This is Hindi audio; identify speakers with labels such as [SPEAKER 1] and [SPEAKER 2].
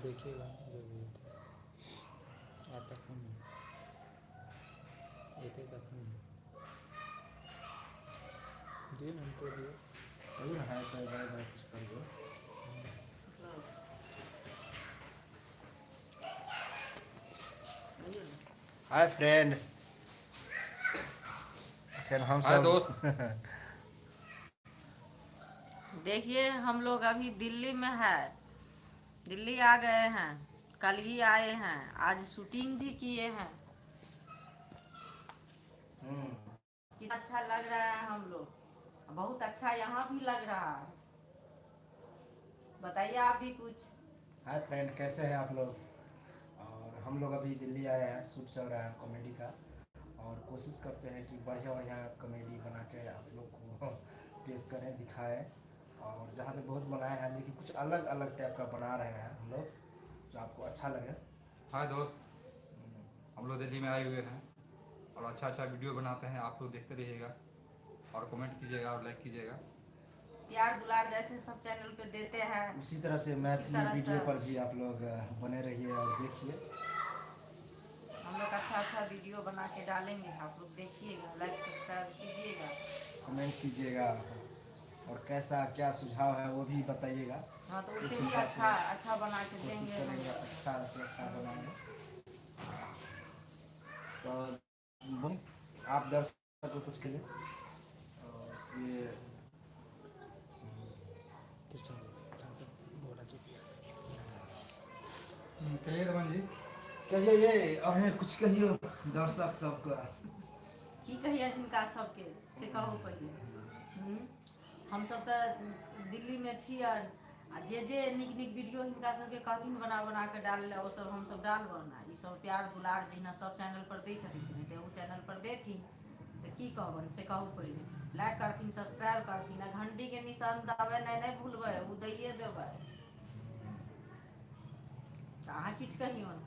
[SPEAKER 1] देखिएगा जो भी आता कौन एते कखन दिए ना हमको दिए
[SPEAKER 2] वही ना है तो बाय बाय कुछ कर दो। हाय फ्रेंड, फिर हम
[SPEAKER 3] हाय
[SPEAKER 2] सब
[SPEAKER 3] दोस्त।
[SPEAKER 4] देखिए हम लोग अभी दिल्ली में है। दिल्ली आ गए हैं, कल ही आए हैं, आज शूटिंग भी किए हैं। कितना अच्छा लग रहा है हम लोग, बहुत अच्छा यहाँ भी लग रहा है। बताइए आप भी कुछ।
[SPEAKER 2] हाय फ्रेंड, कैसे हैं आप लोग? और हम लोग अभी दिल्ली आए हैं, शूट चल रहा है कॉमेडी का। और कोशिश करते हैं कि बढ़िया बढ़िया कॉमेडी बना के आप लोग को पेश करें, दिखाएं। और जहाँ तक बहुत बनाए हैं, लेकिन कुछ अलग अलग टाइप का बना रहे हैं हम लोग, जो आपको अच्छा लगे।
[SPEAKER 3] हाय दोस्त, हम लोग दिल्ली में आए हुए हैं और अच्छा अच्छा वीडियो बनाते हैं। आप लोग देखते रहिएगा और कमेंट कीजिएगा और लाइक कीजिएगा।
[SPEAKER 4] प्यार दुलार जैसे सब चैनल पे देते हैं,
[SPEAKER 2] उसी तरह से
[SPEAKER 4] उसी
[SPEAKER 2] मैथिली
[SPEAKER 4] तरह से
[SPEAKER 2] वीडियो पर भी आप लोग बने रहिए और देखिए।
[SPEAKER 4] हम लोग अच्छा अच्छा वीडियो बना के डालेंगे। आप लोग देखिएगा, लाइक सब्सक्राइब कीजिएगा।
[SPEAKER 2] कमेंट कीजिएगा और कैसा क्या सुझाव है वो भी बताइएगा।
[SPEAKER 4] हाँ, तो
[SPEAKER 2] उस
[SPEAKER 4] उसे भी
[SPEAKER 2] हिसाब से
[SPEAKER 4] अच्छा अच्छा बना के
[SPEAKER 2] कोशिश
[SPEAKER 4] देंगे हम
[SPEAKER 2] करेंगे
[SPEAKER 4] लोग।
[SPEAKER 2] अच्छा से अच्छा बनाएंगे। तो आप दर्शक को कुछ करिए। और ये
[SPEAKER 1] बोला जी
[SPEAKER 3] कहिए रमन जी।
[SPEAKER 2] कहिए, ये अहें कुछ कहियो दर्शक सबका।
[SPEAKER 4] की कहिए हिनका सबके से कहू पहिले। हम सब तो दिल्ली में छियै, आ जे जे नीक नीक वीडियो हिनका सबके कहथिन बना बना के डालै वो सब हम सब डालबन। ई सब प्यार दुलार जहिना सब चैनल पर दै छथिन तेनाहिते ओ चैनल पर देथिन। तो की कहबन से कहू पहिले। लाइक करथिन, सब्सक्राइब करथिन, आ घंटी के निशान दबाइ नहीं भूलबै, उ दैये देबै। अहाँ किछु कहियौन।